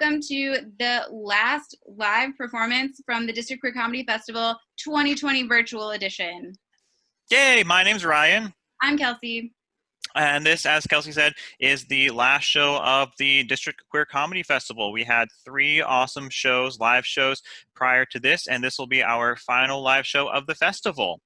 welcome to the last live performance from the District Queer Comedy Festival 2020 virtual edition. Yay, my name's Ryan. I'm Kelsie. And this, as Kelsie said, is the last show of the District Queer Comedy Festival. We had 3 awesome shows, live shows, prior to this, and this will be our final live show of the festival.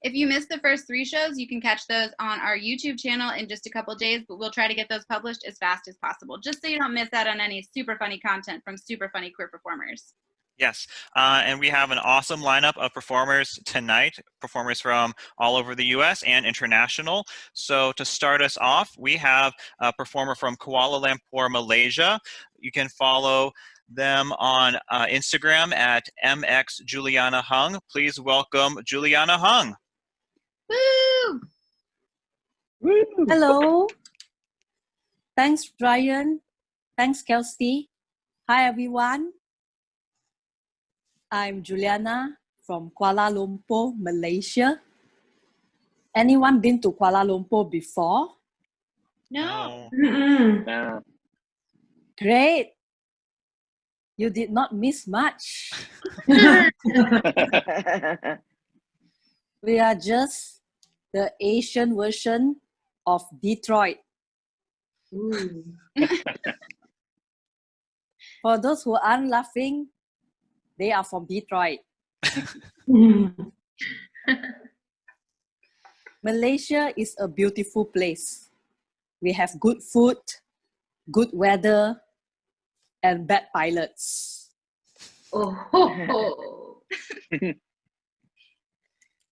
If you missed the first 3 shows, you can catch those on our YouTube channel in just a couple days, but we'll try to get those published as fast as possible, just so you don't miss out on any super funny content from super funny queer performers. Yes, and we have an awesome lineup of performers tonight, performers from all over the US and international. So to start us off, we have a performer from Kuala Lumpur, Malaysia. You can follow them on Instagram at MX Juliana Hung. Please welcome Juliana Hung. Woo! Woo! Hello. Thanks, Ryan. Thanks, Kelsie. Hi, everyone. I'm Juliana from Kuala Lumpur, Malaysia. Anyone been to Kuala Lumpur before? No. No. Great. You did not miss much. We are just the Asian version of Detroit. For those who aren't laughing, they are from Detroit. Malaysia is a beautiful place. We have good food, good weather, and bad pilots. Oh.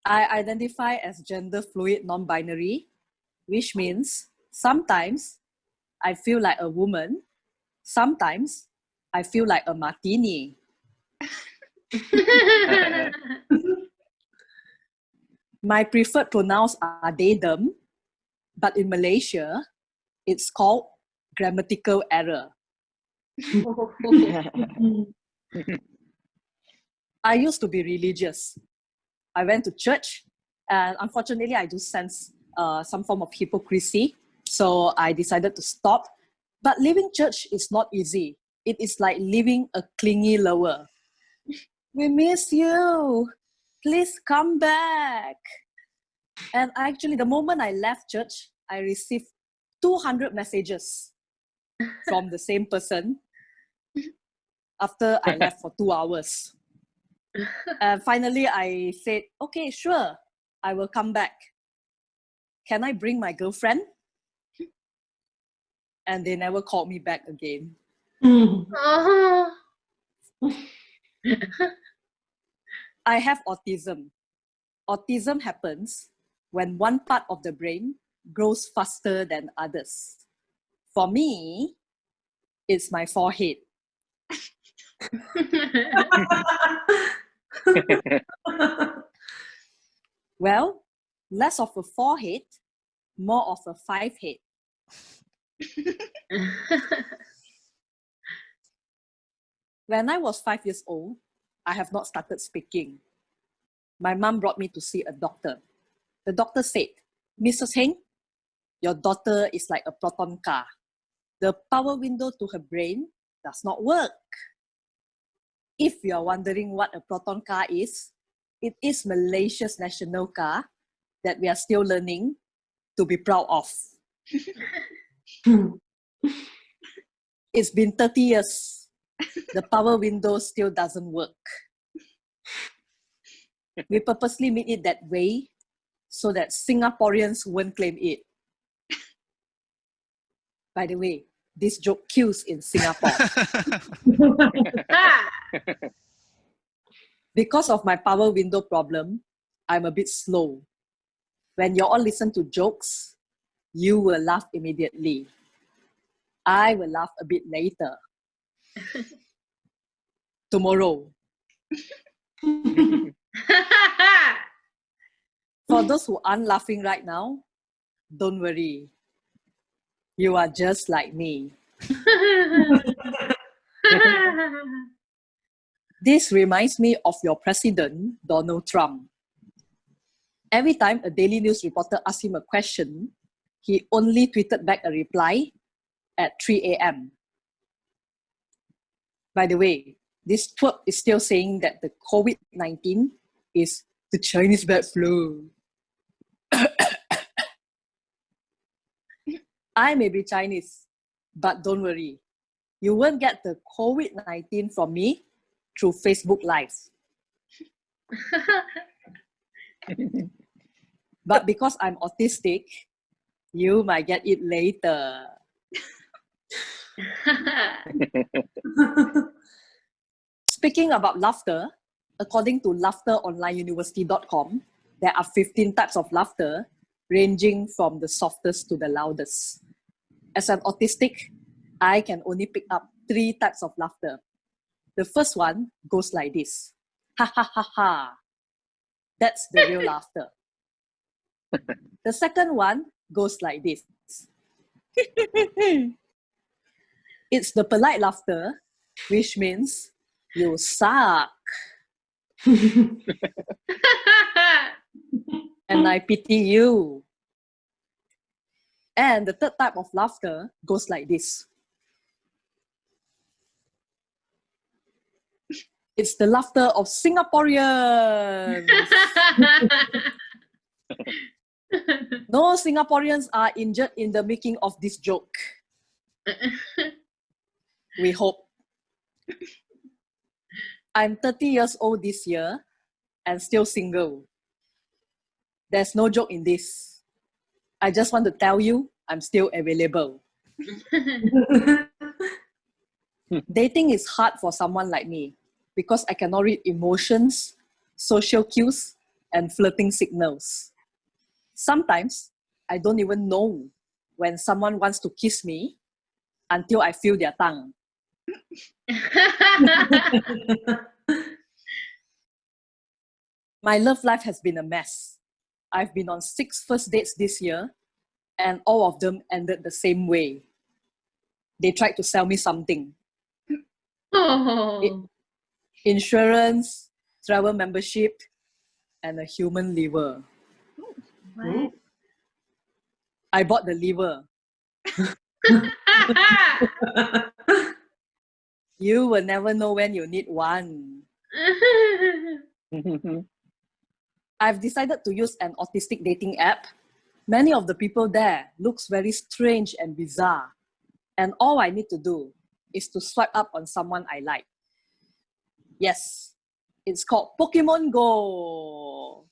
I identify as gender fluid non-binary, which means sometimes I feel like a woman, sometimes I feel like a martini. My preferred pronouns are they, them, but in Malaysia, it's called grammatical error. I used to be religious. I went to church, and unfortunately, I do sense some form of hypocrisy. So I decided to stop. But leaving church is not easy. It is like leaving a clingy lover. We miss you. Please come back. And actually, the moment I left church, I received 200 messages from the same person after I left for 2 hours. And finally, I said, okay, sure, I will come back. Can I bring my girlfriend? And they never called me back again. I have autism. Autism happens when one part of the brain grows faster than others. For me, it's my forehead. Well, less of a forehead, more of a 5 head. When I was 5 years old, I have not started speaking. My mom brought me to see a doctor. The doctor said, Mrs. Heng, your daughter is like a proton car. The power window to her brain does not work. If you are wondering what a proton car is, it is Malaysia's national car that we are still learning to be proud of. It's been 30 years. The power window still doesn't work. We purposely made it that way so that Singaporeans won't claim it. By the way, this joke kills in Singapore. Because of my power window problem, I'm a bit slow. When you all listen to jokes, you will laugh immediately. I will laugh a bit later. Tomorrow. For those who aren't laughing right now, don't worry. You are just like me. This reminds me of your president, Donald Trump. Every time a Daily News reporter asked him a question, he only tweeted back a reply at 3 a.m. By the way, this twerp is still saying that the COVID-19 is the Chinese bad flu. I may be Chinese, but don't worry. You won't get the COVID-19 from me through Facebook Live. But because I'm autistic, you might get it later. Speaking about laughter, according to laughteronlineuniversity.com, there are 15 types of laughter, ranging from the softest to the loudest. As an autistic, I can only pick up 3 types of laughter. The first one goes like this. Ha ha ha ha. That's the real laughter. The second one goes like this. It's the polite laughter, which means you suck. And I pity you. And the third type of laughter goes like this. It's the laughter of Singaporeans. No Singaporeans are injured in the making of this joke. We hope. I'm 30 years old this year and still single. There's no joke in this. I just want to tell you I'm still available. Dating is hard for someone like me because I cannot read emotions, social cues, and flirting signals. Sometimes I don't even know when someone wants to kiss me until I feel their tongue. My love life has been a mess. I've been on 6 first dates this year, and all of them ended the same way. They tried to sell me something. Insurance, travel membership, and a human liver. What? I bought the liver. You will never know when you need one. I've decided to use an autistic dating app. Many of the people there looks very strange and bizarre. And all I need to do is to swipe up on someone I like. Yes, it's called Pokemon Go.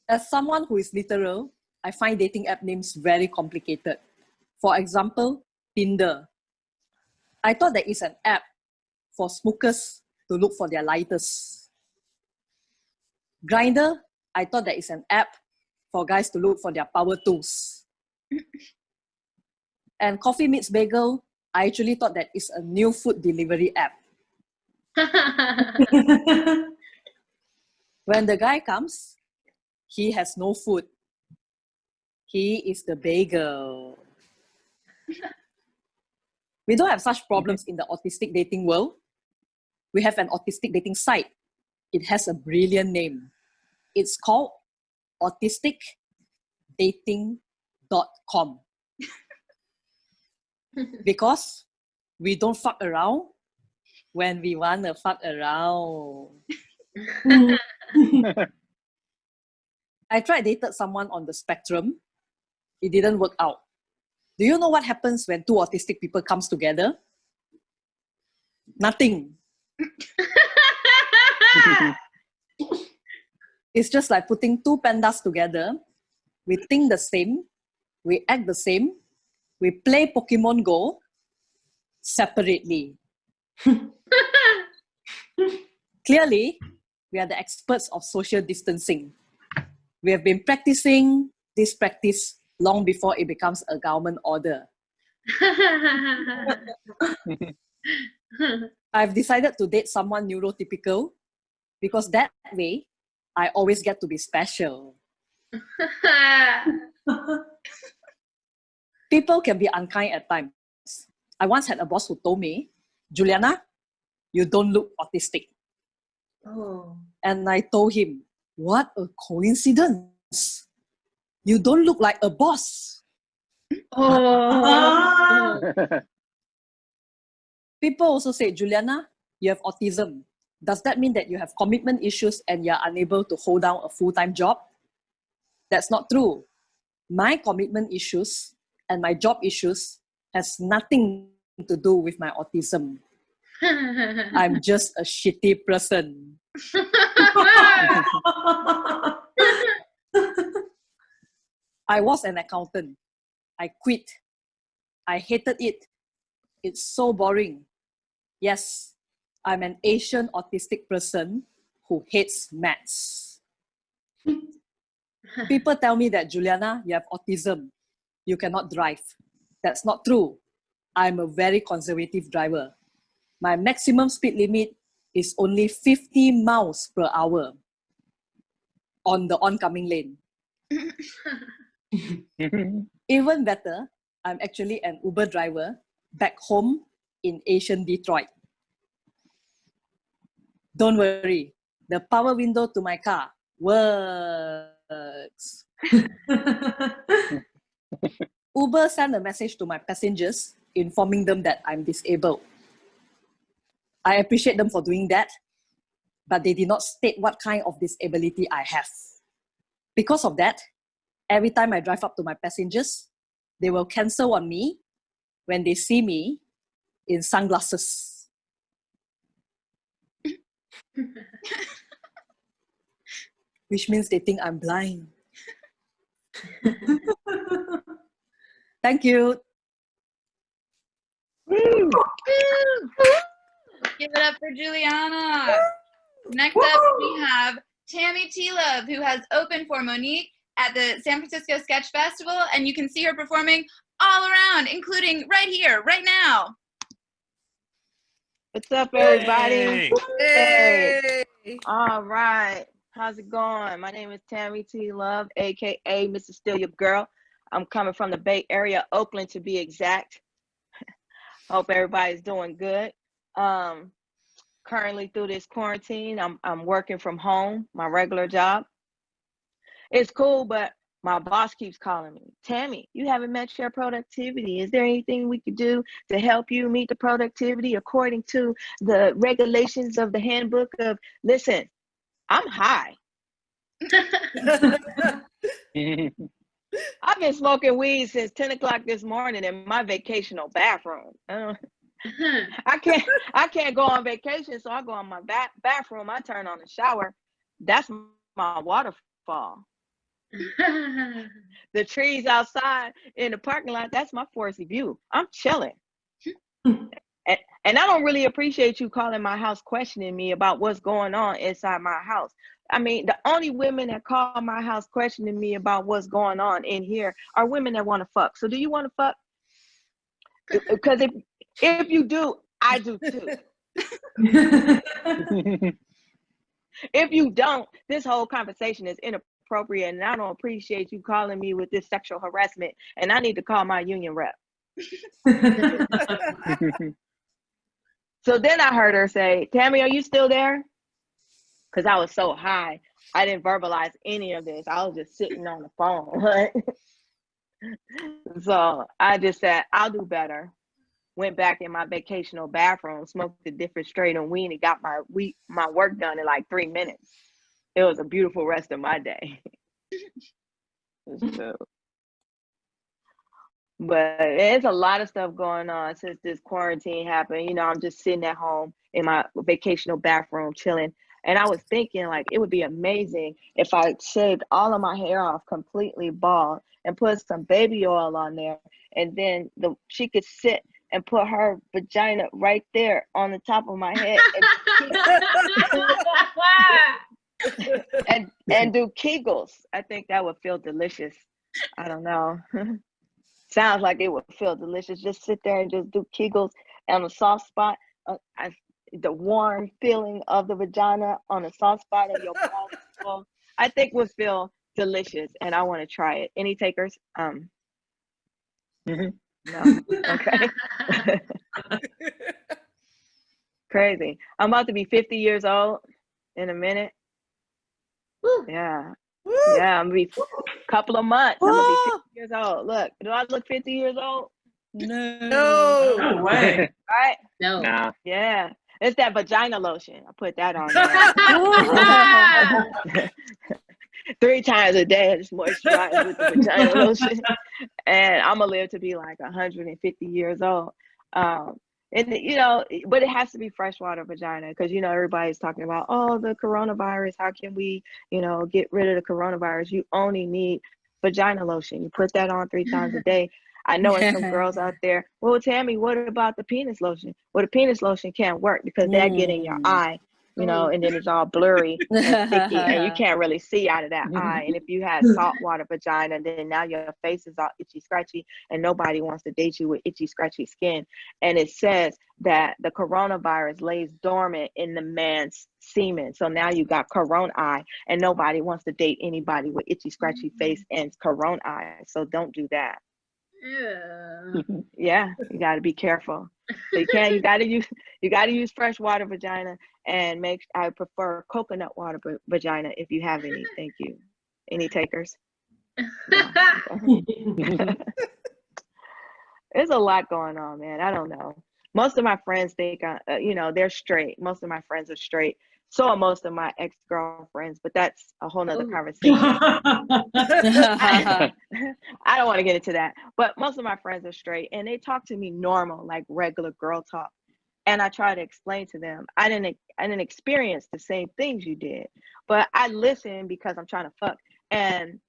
As someone who is literal, I find dating app names very complicated. For example, Tinder. I thought there is an app for smokers to look for their lighters. Grindr, I thought there is an app for guys to look for their power tools. And Coffee Meets Bagel, I actually thought that is a new food delivery app. When the guy comes, he has no food. He is the bagel. We don't have such problems in the autistic dating world. We have an autistic dating site. It has a brilliant name. It's called autisticdating.com. Because we don't fuck around when we want to fuck around. I tried dated someone on the spectrum. It didn't work out. Do you know what happens when 2 autistic people comes together? Nothing. It's just like putting 2 pandas together. We think the same. We act the same. We play Pokemon Go separately. Clearly, we are the experts of social distancing. We have been practicing this practice long before it becomes a government order. I've decided to date someone neurotypical because that way, I always get to be special. People can be unkind at times. I once had a boss who told me, Juliana, you don't look autistic. Oh. And I told him, what a coincidence. You don't look like a boss. Oh. People also say, Juliana, you have autism. Does that mean that you have commitment issues and you're unable to hold down a full-time job? That's not true. My commitment issues and my job issues has nothing to do with my autism. I'm just a shitty person. I was an accountant. I quit. I hated it. It's so boring. Yes, I'm an Asian autistic person who hates maths. People tell me that, Juliana, you have autism. You cannot drive. That's not true. I'm a very conservative driver. My maximum speed limit is only 50 miles per hour on the oncoming lane. Even better, I'm actually an Uber driver back home in Asian Detroit. Don't worry, the power window to my car works. Uber sent a message to my passengers informing them that I'm disabled. I appreciate them for doing that, but they did not state what kind of disability I have. Because of that, every time I drive up to my passengers, they will cancel on me when they see me in sunglasses. Which means they think I'm blind. Thank you. Give it up for Juliana. Next up, we have Tammy T Love, who has opened for Monique at the San Francisco Sketch Festival, and you can see her performing all around, including right here, right now. What's up, everybody? Hey. Hey. All right. How's it going? My name is Tammy T Love, aka Mrs. Still Your Girl. I'm coming from the Bay Area, Oakland to be exact. Hope everybody's doing good. Currently through this quarantine, I'm working from home, my regular job. It's cool, but my boss keeps calling me. Tammy, you haven't met your productivity. Is there anything we could do to help you meet the productivity according to the regulations of the handbook of, listen, I'm high. I've been smoking weed since 10 o'clock this morning in my vacational bathroom. I can't go on vacation, so I go on my bathroom. I turn on the shower. That's my waterfall. The trees outside in the parking lot, that's my foresty view. I'm chilling. And I don't really appreciate you calling my house questioning me about what's going on inside my house. I mean, the only women that call my house questioning me about what's going on in here are women that want to fuck. So do you want to fuck? Because if you do, I do too. If you don't, this whole conversation is inappropriate, and I don't appreciate you calling me with this sexual harassment, and I need to call my union rep. So then I heard her say, Tammy, are you still there? Because I was so high, I didn't verbalize any of this. I was just sitting on the phone. So I just said, I'll do better. Went back in my vacational bathroom, smoked a different strain of weed, and got my work done in like 3 minutes. It was a beautiful rest of my day. So, but there's a lot of stuff going on since this quarantine happened. You know, I'm just sitting at home in my vacational bathroom chilling. And I was thinking, like, it would be amazing if I shaved all of my hair off completely bald and put some baby oil on there. And then she could sit and put her vagina right there on the top of my head and do Kegels. I think that would feel delicious. I don't know. Sounds like it would feel delicious. Just sit there and just do Kegels on a soft spot. The warm feeling of the vagina on a soft spot of your balls, I think would feel delicious, and I want to try it. Any takers? No. Okay. Crazy. I'm about to be 50 years old in a minute. Woo. Yeah. Yeah, I'm gonna be a couple of months. I'm gonna be 50 years old. Look, do I look 50 years old? No. No. way. Right? No. Nah. Yeah. It's that vagina lotion. I put that on there. 3 times a day, I just moisturize with the vagina lotion. And I'm going to live to be like 150 years old. And, but it has to be freshwater vagina because, everybody's talking about, oh, the coronavirus. How can we, get rid of the coronavirus? You only need vagina lotion. You put that on 3 times a day. I know there's some girls out there. Well, Tammy, what about the penis lotion? Well, the penis lotion can't work because that get in your eye, and then it's all blurry and sticky, and you can't really see out of that eye. And if you had saltwater vagina, then now your face is all itchy, scratchy, and nobody wants to date you with itchy, scratchy skin. And it says that the coronavirus lays dormant in the man's semen. So now you got corona eye, and nobody wants to date anybody with itchy, scratchy face and corona eye. So don't do that. Yeah, you got to be careful. So you got to use fresh water vagina, and I prefer coconut water vagina if you have any. Thank you. Any takers? There's a lot going on, man. I don't know. Most of my friends think they're straight. Most of my friends are straight. So are most of my ex-girlfriends, but that's a whole nother conversation. I don't want to get into that, but most of my friends are straight and they talk to me normal, like regular girl talk. And I try to explain to them, I didn't experience the same things you did, but I listen because I'm trying to fuck. And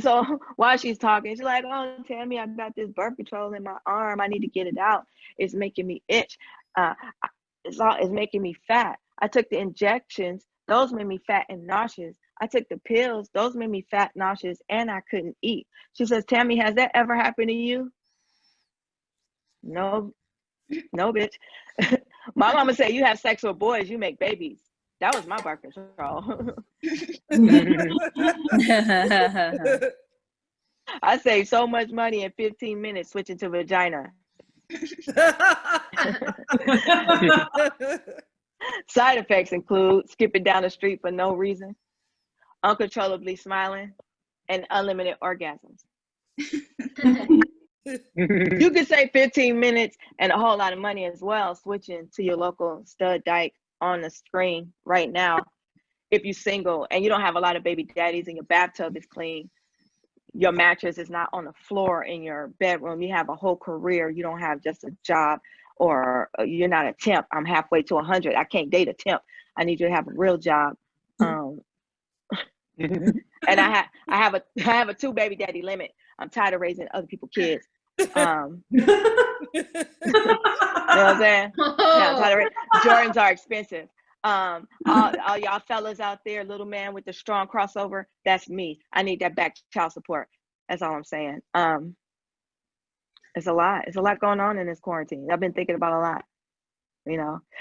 so while she's talking, she's like, oh, Tammy, I got this birth control in my arm. I need to get it out. It's making me itch. It's making me fat. I took the injections. Those made me fat and nauseous. I took the pills. Those made me fat, nauseous, and I couldn't eat. She says, Tammy, has that ever happened to you? No, bitch. My mama said, you have sex with boys, you make babies. That was my birth control. I saved so much money in 15 minutes switching to vagina. Side effects include skipping down the street for no reason, uncontrollably smiling, and unlimited orgasms. You could save 15 minutes and a whole lot of money as well, switching to your local stud dyke on the screen right now. If you're single and you don't have a lot of baby daddies and your bathtub is clean, your mattress is not on the floor in your bedroom, you have a whole career, you don't have just a job, or you're not a temp. I'm halfway to 100. I can't date a temp. I need you to have a real job. And I have a 2 baby daddy limit. I'm tired of raising other people's kids. You know what I'm saying? Yeah, Jordans are expensive. All y'all fellas out there, little man with the strong crossover, that's me. I need that back child support. That's all I'm saying. It's a lot going on in this quarantine. I've been thinking about a lot.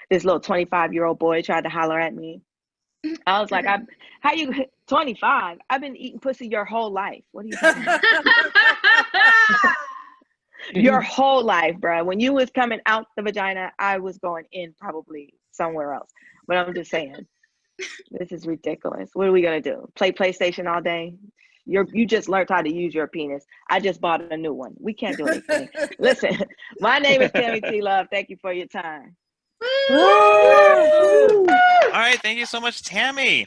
This little 25-year-old boy tried to holler at me. I was like, how you 25? I've been eating pussy your whole life. What are you talking about? Your whole life, bro. When you was coming out the vagina, I was going in probably somewhere else. But I'm just saying, this is ridiculous. What are we gonna do? Play PlayStation all day? You just learned how to use your penis. I just bought a new one. We can't do anything. Listen, my name is Tammy T Love. Thank you for your time. All right, thank you so much, Tammy.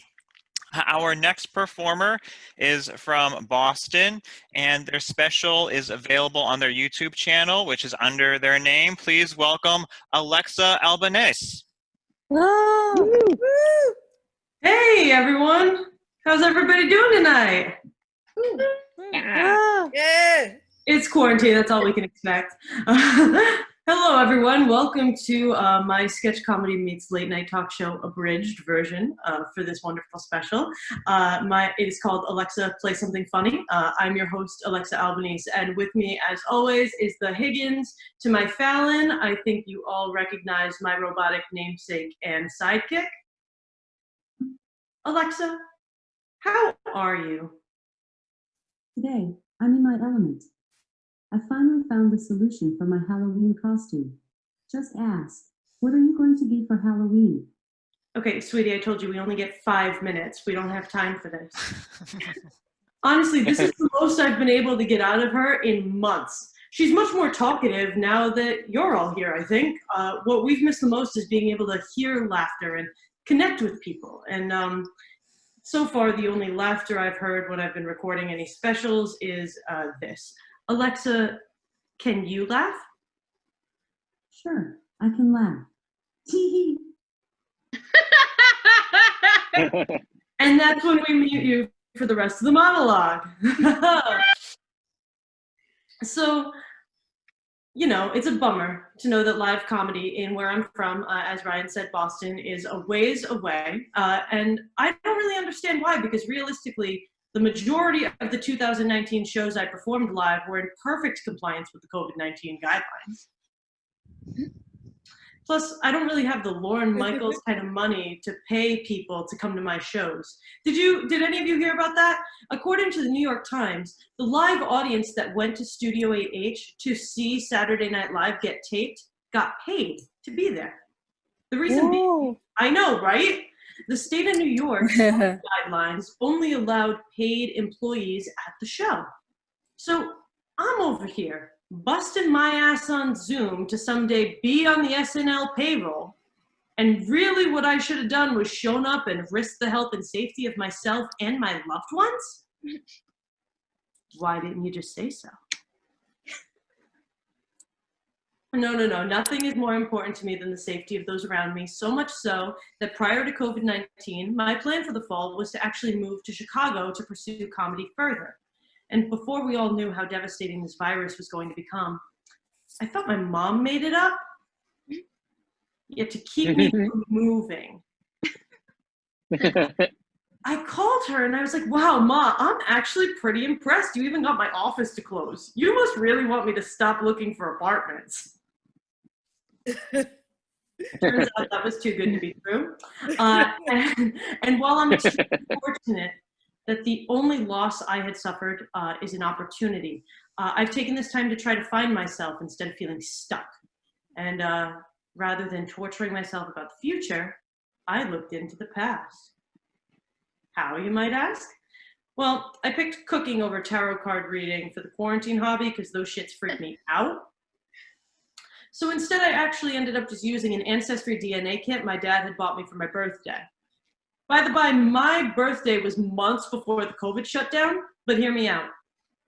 Our next performer is from Boston, and their special is available on their YouTube channel, which is under their name. Please welcome Alexa Albinis. Hey, everyone. How's everybody doing tonight? Yeah. It's quarantine. That's all we can expect. Hello, everyone. Welcome to my sketch comedy meets late night talk show abridged version for this wonderful special. It is called Alexa Play Something Funny. I'm your host, Alexa Albinis, and with me, as always, is the Higgins to my Fallon. I think you all recognize my robotic namesake and sidekick. Alexa, how are you? Today, I'm in my element. I finally found the solution for my Halloween costume. Just ask, what are you going to be for Halloween? Okay, sweetie, I told you we only get 5 minutes. We don't have time for this. Honestly, this is the most I've been able to get out of her in months. She's much more talkative now that you're all here, I think. What we've missed the most is being able to hear laughter and connect with people. And so far, the only laughter I've heard when I've been recording any specials is this. Alexa, can you laugh? Sure, I can laugh. Tee And that's when we mute you for the rest of the monologue. So, you know, it's a bummer to know that live comedy in where I'm from, as Ryan said, Boston, is a ways away. And I don't really understand why, because realistically, the majority of the 2019 shows I performed live were in perfect compliance with the COVID-19 guidelines. Plus, I don't really have the Lorne Michaels kind of money to pay people to come to my shows. Did any of you hear about that? According to the New York Times, the live audience that went to Studio 8H to see Saturday Night Live get taped got paid to be there. The reason being, I know, right? The state of New York's guidelines only allowed paid employees at the show. So I'm over here busting my ass on Zoom to someday be on the SNL payroll. And really what I should have done was shown up and risked the health and safety of myself and my loved ones? Why didn't you just say so? No, nothing is more important to me than the safety of those around me, so much so that prior to COVID-19, my plan for the fall was to actually move to Chicago to pursue comedy further. And before we all knew how devastating this virus was going to become, I thought my mom made it up. Yet to keep me from moving. I called her and I was like, wow, Ma, I'm actually pretty impressed. You even got my office to close. You must really want me to stop looking for apartments. Turns out that was too good to be true. And while I'm extremely fortunate that the only loss I had suffered is an opportunity, I've taken this time to try to find myself instead of feeling stuck. And rather than torturing myself about the future, I looked into the past. How, you might ask? Well, I picked cooking over tarot card reading for the quarantine hobby because those shits freak me out. So instead, I actually ended up just using an Ancestry DNA kit my dad had bought me for my birthday. By the by, my birthday was months before the COVID shutdown, but hear me out.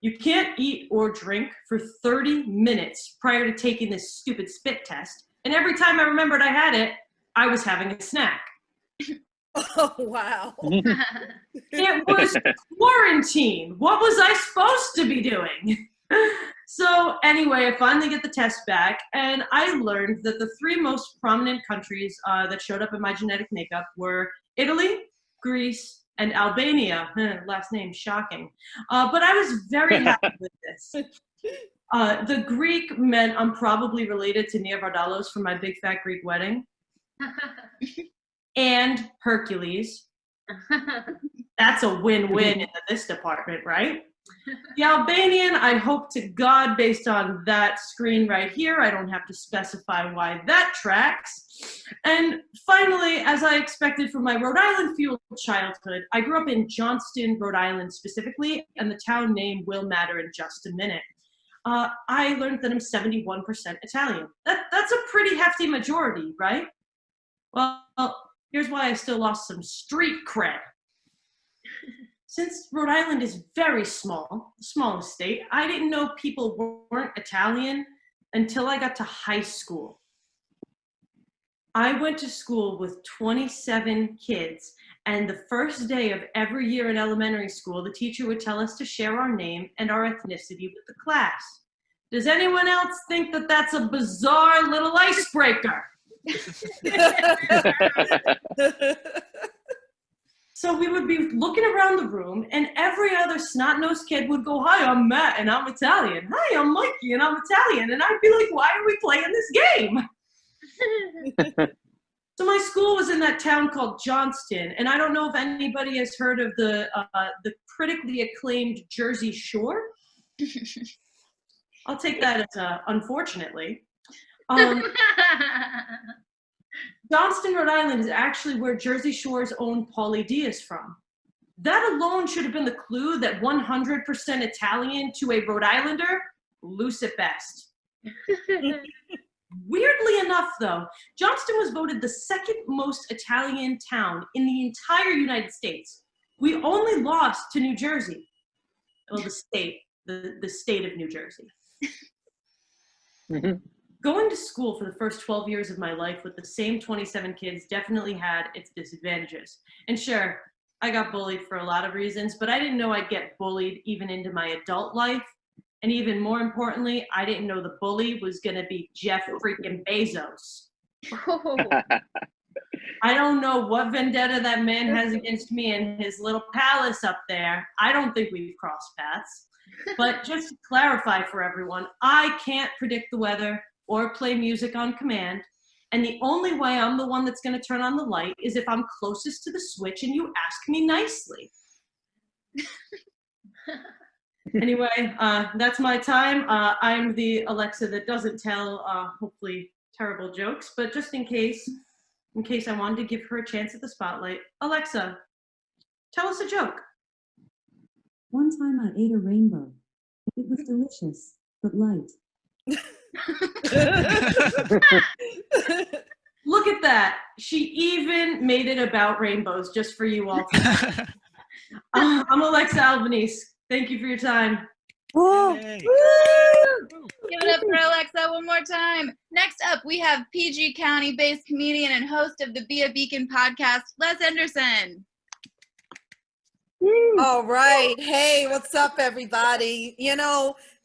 You can't eat or drink for 30 minutes prior to taking this stupid spit test, and every time I remembered I had it, I was having a snack. Oh, wow. It was quarantine. What was I supposed to be doing? So anyway, I finally get the test back, and I learned that the three most prominent countries that showed up in my genetic makeup were Italy, Greece, and Albania. Last name, shocking. But I was very happy with this. The Greek meant I'm probably related to Nia Vardalos from my big fat Greek wedding. And Hercules. That's a win-win in this department, right? The Albanian, I hope to God, based on that screen right here, I don't have to specify why that tracks. And finally, as I expected from my Rhode Island-fueled childhood, I grew up in Johnston, Rhode Island specifically, and the town name will matter in just a minute. I learned that I'm 71% Italian. That's a pretty hefty majority, right? Well, here's why I still lost some street cred. Since Rhode Island is very small, the smallest state, I didn't know people weren't Italian until I got to high school. I went to school with 27 kids, and the first day of every year in elementary school, the teacher would tell us to share our name and our ethnicity with the class. Does anyone else think that that's a bizarre little icebreaker? So we would be looking around the room, and every other snot-nosed kid would go, hi, I'm Matt, and I'm Italian. Hi, I'm Mikey, and I'm Italian. And I'd be like, why are we playing this game? So my school was in that town called Johnston, and I don't know if anybody has heard of the critically acclaimed Jersey Shore. I'll take that as unfortunately. Johnston, Rhode Island is actually where Jersey Shore's own Pauly D is from. That alone should have been the clue that 100% Italian to a Rhode Islander, loose at best. Weirdly enough, though, Johnston was voted the second most Italian town in the entire United States. We only lost to New Jersey. Well, the state of New Jersey. Going to school for the first 12 years of my life with the same 27 kids definitely had its disadvantages. And sure, I got bullied for a lot of reasons, but I didn't know I'd get bullied even into my adult life. And even more importantly, I didn't know the bully was gonna be Jeff freaking Bezos. I don't know what vendetta that man has against me and his little palace up there. I don't think we've crossed paths. But just to clarify for everyone, I can't predict the weather or play music on command. And the only way I'm the one that's gonna turn on the light is if I'm closest to the switch and you ask me nicely. Anyway, that's my time. I'm the Alexa that doesn't tell, hopefully, terrible jokes, but just in case I wanted to give her a chance at the spotlight. Alexa, tell us a joke. One time I ate a rainbow. It was delicious, but light. Look at that. She even made it about rainbows just for you all. I'm Alexa Albinis. Thank you for your time. Yay. Give it up for Alexa one more time. Next up, we have PG County-based comedian and host of the Be a Beacon podcast, Les Henderson. All right. Hey, what's up, everybody?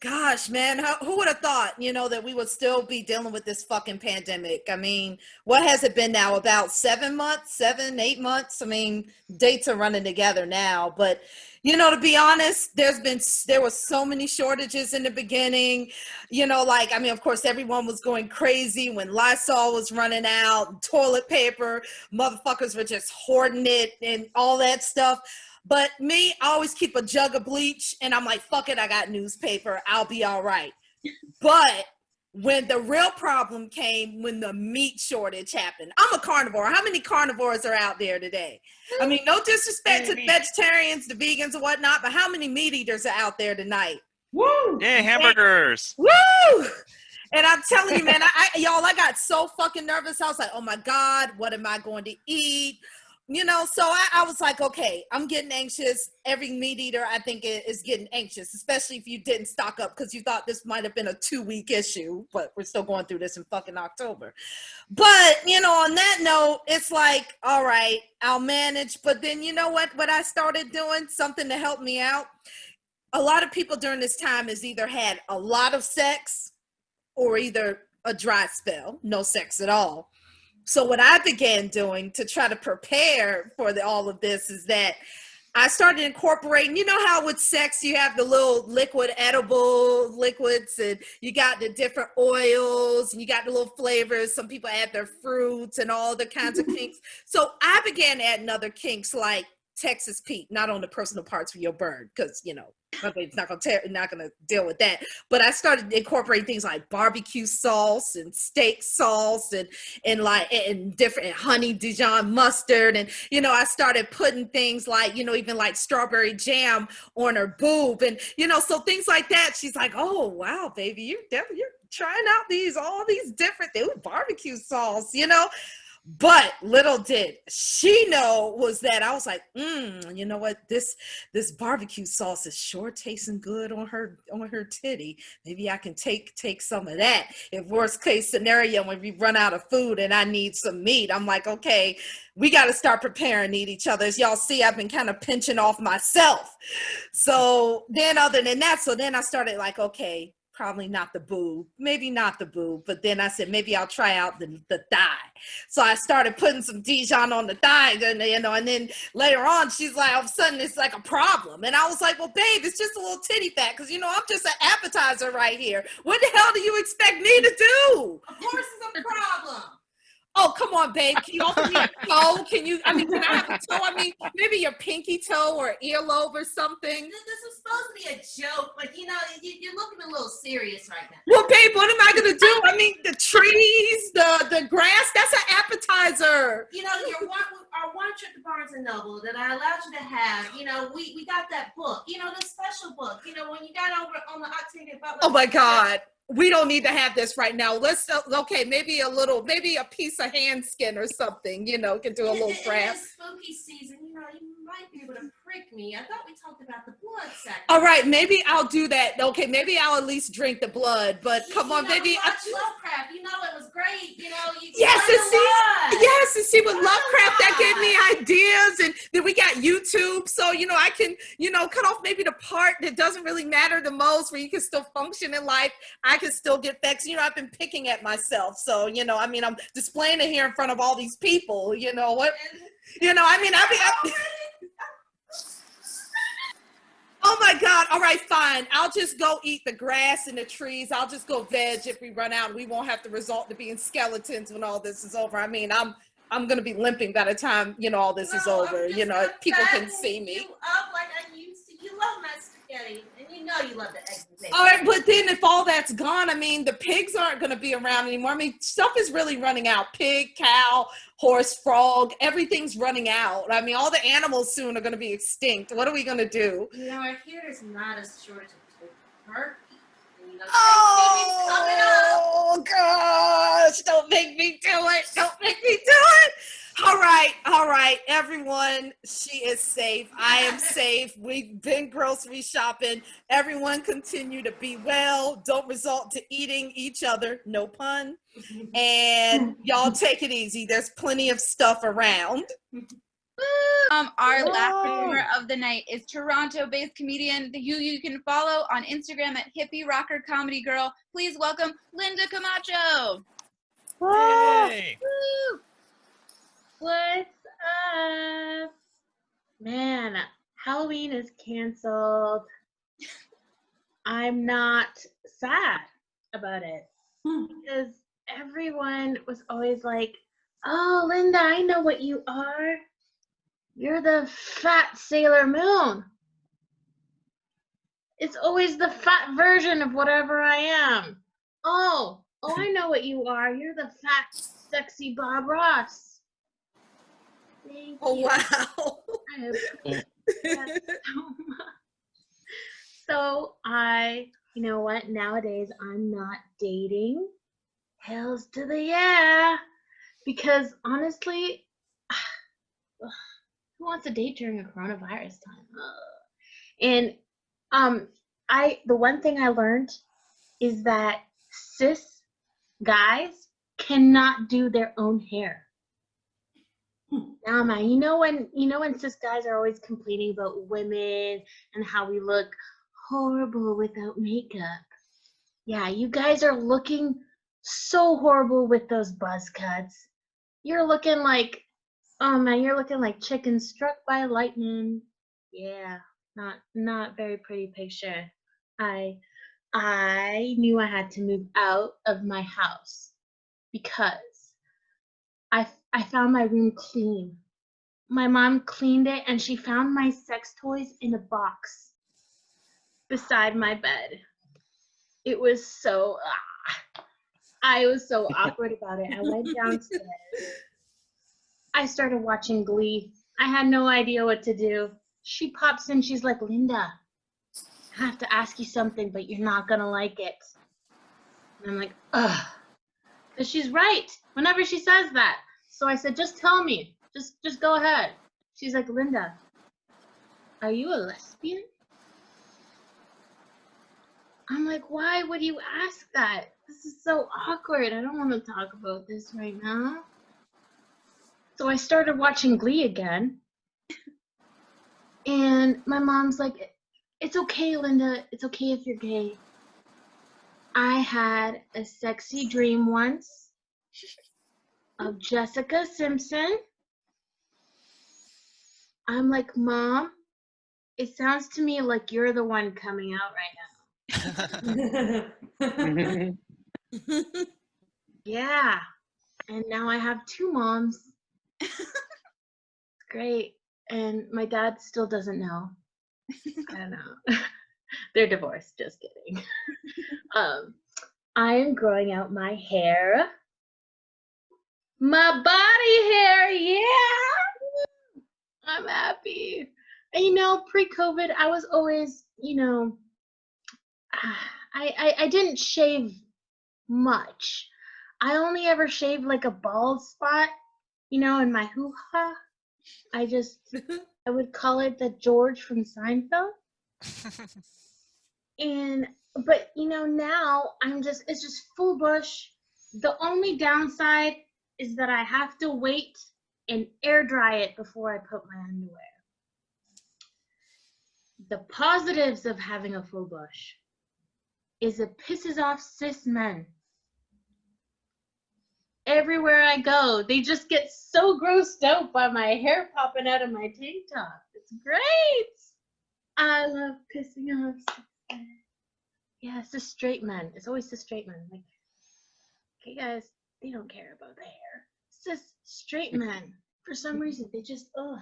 Gosh, man, who would have thought, that we would still be dealing with this fucking pandemic? I mean, what has it been now? About 7 months, 8 months? I mean, dates are running together now, but to be honest, there was so many shortages in the beginning, of course, everyone was going crazy when Lysol was running out, toilet paper, motherfuckers were just hoarding it and all that stuff. But me, I always keep a jug of bleach and I'm like, fuck it, I got newspaper, I'll be all right. But when the real problem came, when the meat shortage happened, I'm a carnivore. How many carnivores are out there today? I mean, no disrespect to the vegetarians, the vegans and whatnot, but how many meat eaters are out there tonight? Woo! Yay, hamburgers. Woo! And I'm telling you, man, I got so fucking nervous. I was like, oh my God, what am I going to eat? So I was like, okay, I'm getting anxious. Every meat eater, I think, is getting anxious, especially if you didn't stock up because you thought this might have been a 2-week issue, but we're still going through this in fucking October. But, on that note, it's like, all right, I'll manage. But then you know what I started doing? Something to help me out. A lot of people during this time has either had a lot of sex or either a dry spell, no sex at all. So what I began doing to try to prepare for all of this is that I started incorporating, how with sex you have the little edible liquids and you got the different oils and you got the little flavors. Some people add their fruits and all the kinds of kinks. So I began adding other kinks like Texas Pete, not on the personal parts of your bird, because it's not gonna deal with that. But I started incorporating things like barbecue sauce and steak sauce and different honey Dijon mustard, and I started putting things like even like strawberry jam on her boob, and so things like that. She's like, oh wow, baby, you're trying out all these different things, barbecue sauce, But little did she know was that I was like, you know what? This barbecue sauce is sure tasting good on her titty. Maybe I can take some of that. If worst case scenario, when we run out of food and I need some meat, I'm like, okay, we got to start preparing to eat each other. As y'all see, I've been kind of pinching off myself. So then other than that, then I started like, okay, probably not the boob, maybe not the boob, but then I said, maybe I'll try out the thigh. So I started putting some Dijon on the thigh, and then later on, she's like, all of a sudden it's like a problem. And I was like, well, babe, it's just a little titty fat, because, I'm just an appetizer right here. What the hell do you expect me to do? Of course it's a problem. Oh, come on, babe. Can you offer me a toe? Can I have a toe? I mean, maybe your pinky toe or earlobe or something. This was supposed to be a joke, but you're looking a little serious right now. Well, babe, what am I gonna do? I mean, the trees, the grass, that's an appetizer. Our one trip to Barnes and Noble that I allowed you to have, we got that book, the special book, when you got over on the Octavia Butler. Oh my God. We don't need to have this right now. Okay, maybe a piece of hand skin or something, can do a little craft. It's spooky season, you might be able to prick me. I thought we talked about the blood section. All right, maybe I'll do that. Okay, maybe I'll at least drink the blood, but come on, baby. Lovecraft, it was great, Yes, and see with Lovecraft, that gave me ideas, and then we got YouTube, so, I can, cut off maybe the part that doesn't really matter the most, where you can still function in life. I can still get fixed. I've been picking at myself, so, I'm displaying it here in front of all these people, what, oh my God. All right, fine. I'll just go eat the grass and the trees. I'll just go veg if we run out. We won't have to resort to being skeletons when all this is over. I mean, I'm going to be limping by the time, all this is over. People can see me. You up like I used to. You love my spaghetti, and you love the eggs and bacon. All right, but then if all that's gone, I mean, the pigs aren't going to be around anymore. I mean, stuff is really running out. Pig, cow, horse, frog, everything's running out. I mean, all the animals soon are going to be extinct. What are we going to do? I hear there's not a shortage of turkey. Oh, gosh. Don't make me do it. Don't make me do it. All right, everyone. She is safe. I am safe. We've been grocery shopping. Everyone continue to be well. Don't resort to eating each other. No pun. And y'all take it easy. There's plenty of stuff around. Our last performer of the night is Toronto-based comedian who you can follow on Instagram at Hippie Rocker Comedy Girl. Please welcome Linda Camacho. Hey. Woo! What's up? Man, Halloween is canceled. I'm not sad about it because everyone was always like, oh, Linda, I know what you are. You're the fat Sailor Moon. It's always the fat version of whatever I am. Oh, I know what you are. You're the fat, sexy Bob Ross. Thank you. Wow. I appreciate that so much. So you know what? Nowadays, I'm not dating. Hells to the yeah. Because honestly, who wants to date during a coronavirus time? And the one thing I learned is that cis guys cannot do their own hair. Nah, man, you know when cis guys are always complaining about women and how we look horrible without makeup. Yeah, you guys are looking so horrible with those buzz cuts. You're looking like, oh man, you're looking like chicken struck by lightning. Yeah, not very pretty picture. I knew I had to move out of my house because I found my room clean. My mom cleaned it and she found my sex toys in a box beside my bed. It was so, I was so awkward about it. I went downstairs. I started watching Glee. I had no idea what to do. She pops in, she's like, Linda, I have to ask you something, but you're not gonna like it. And I'm like, ugh. Because she's right whenever she says that. So I said, just tell me. Just go ahead. She's like, Linda, are you a lesbian? I'm like, why would you ask that? This is so awkward. I don't want to talk about this right now. So I started watching Glee again. And my mom's like, it's okay, Linda. It's okay if you're gay. I had a sexy dream once of Jessica Simpson. I'm like, Mom, it sounds to me like you're the one coming out right now. Yeah. And now I have 2 moms. Great. And my dad still doesn't know. I don't know. They're divorced, just kidding. I am growing out my hair. My body hair, yeah! I'm happy. And you know, pre-COVID, I was always, you know, I didn't shave much. I only ever shaved like a bald spot, you know, in my hoo-ha. I would call it the George from Seinfeld. But you know, now it's just full bush. The only downside is that I have to wait and air dry it before I put my underwear. The positives of having a full bush is it pisses off cis men. Everywhere I go, they just get so grossed out by my hair popping out of my tank top. It's great. I love pissing off cis men. Yeah, it's the straight men. It's always the straight men. Like, okay, guys, they don't care about the hair. It's just straight men. For some reason, they just, ugh.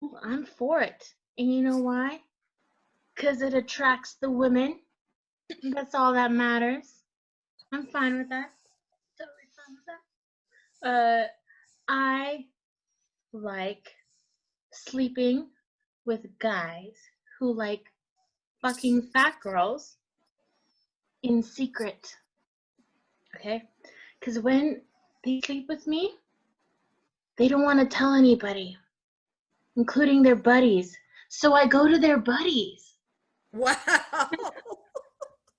Well, I'm for it. And you know why? Because it attracts the women. That's all that matters. I'm fine with that. Totally fine with that. I like sleeping with guys who like fucking fat girls in secret. Okay? Because when they sleep with me, they don't want to tell anybody, including their buddies. So I go to their buddies. Wow.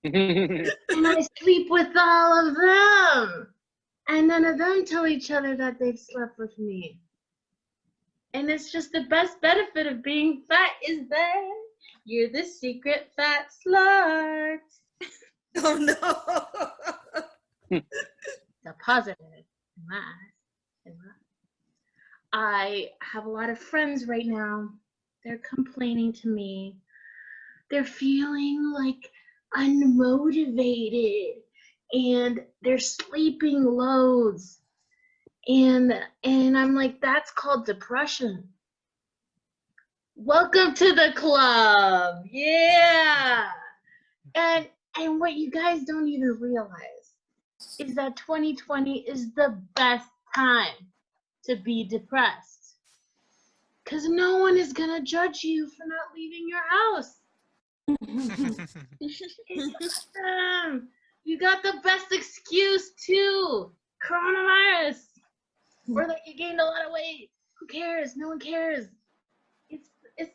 And I sleep with all of them. And none of them tell each other that they've slept with me. And it's just the best benefit of being fat is that you're the secret fat slut. Oh no. The positive in my eyes. I have a lot of friends right now. They're complaining to me. They're feeling like unmotivated and they're sleeping loads. And I'm like, that's called depression. Welcome to the club. Yeah. And what you guys don't even realize is that 2020 is the best time to be depressed. Because no one is going to judge you for not leaving your house. It's awesome. You got the best excuse too. Coronavirus. Or that you gained a lot of weight. Who cares? No one cares. It's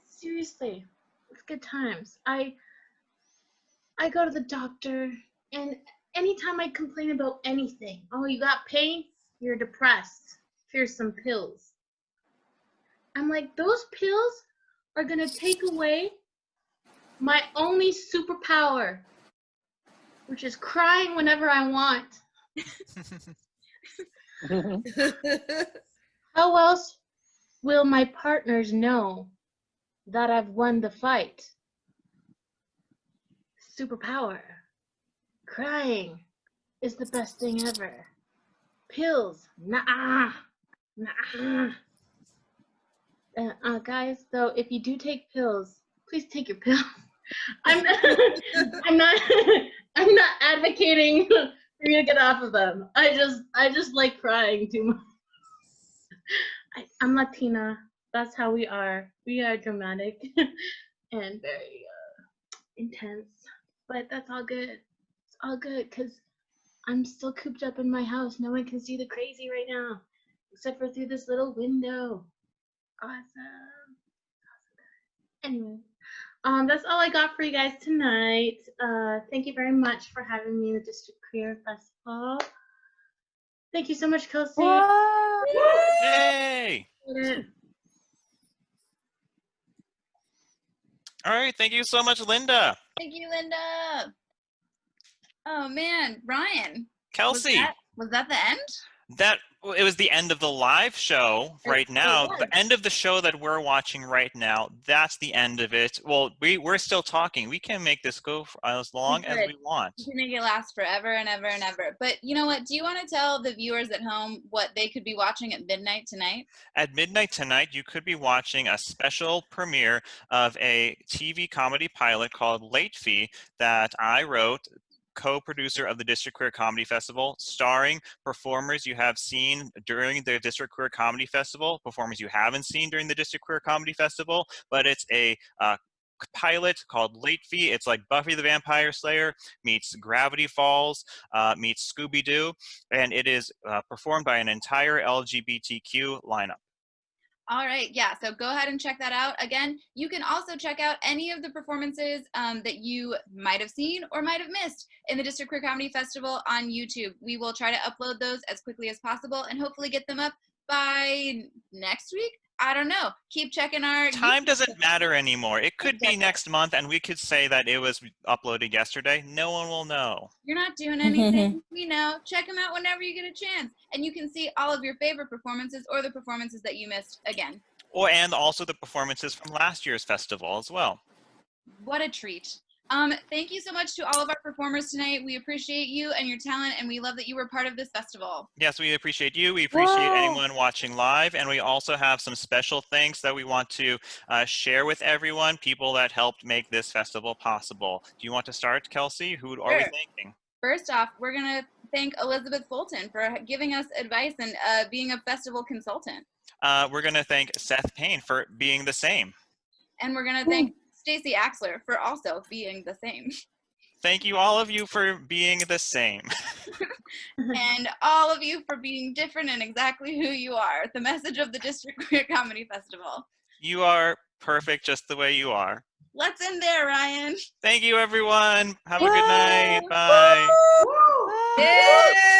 seriously, it's good times. I go to the doctor, and anytime I complain about anything, oh, you got pain? You're depressed. Here's some pills. I'm like, those pills are gonna take away my only superpower, which is crying whenever I want. How else will my partners know that I've won the fight? Superpower. Crying is the best thing ever. Pills, nah. Guys, though, if you do take pills, please take your pills. I'm not advocating for you to get off of them. I just like crying too much. I'm Latina. That's how we are. We are dramatic and very intense. But that's all good. It's all good because I'm still cooped up in my house. No one can see the crazy right now, except for through this little window. Awesome. Anyway, that's all I got for you guys tonight. Thank you very much for having me in the District Queer Festival. Thank you so much, Kelsie. Yay! All right, thank you so much, Linda. Thank you, Linda. Oh man, Ryan. Kelsie. Was that the end? That Well, it was the end of the live show right now. was. The end of the show that we're watching right now, that's the end of it. Well, we're still talking. We can make this go for as long as we want. You can make it last forever and ever and ever. But you know what? Do you want to tell the viewers at home what they could be watching at midnight tonight? At midnight tonight, you could be watching a special premiere of a TV comedy pilot called Late Fee that I wrote, co-producer of the District Queer Comedy Festival, starring performers you have seen during the District Queer Comedy Festival, performers you haven't seen during the District Queer Comedy Festival, but it's a pilot called Late Fee. It's like Buffy the Vampire Slayer meets Gravity Falls meets Scooby-Doo, and it is performed by an entire LGBTQ lineup. All right, yeah, so go ahead and check that out. Again, you can also check out any of the performances that you might have seen or might have missed in the District Queer Comedy Festival on YouTube. We will try to upload those as quickly as possible and hopefully get them up by next week. I don't know. Keep checking our Time YouTube doesn't channel. matter anymore. It could be next month, and we could say that it was uploaded yesterday. No one will know. You're not doing anything. We know. Check them out whenever you get a chance. And you can see all of your favorite performances or the performances that you missed again. And also the performances from last year's festival as well. What a treat. Thank you so much to all of our performers tonight. We appreciate you and your talent, and we love that you were part of this festival. Yes, we appreciate you. We appreciate anyone watching live. And we also have some special thanks that we want to share with everyone, people that helped make this festival possible. Do you want to start, Kelsie? Who are we thanking? First off, we're going to thank Elizabeth Fulton for giving us advice and being a festival consultant. We're going to thank Seth Payne for being the same. And we're going to thank Stacy Axler for also being the same. Thank you, all of you, for being the same. And all of you for being different and exactly who you are. The message of the District Queer Comedy Festival. You are perfect just the way you are. Let's end there, Ryan. Thank you, everyone. Have a good night. Bye. Yay!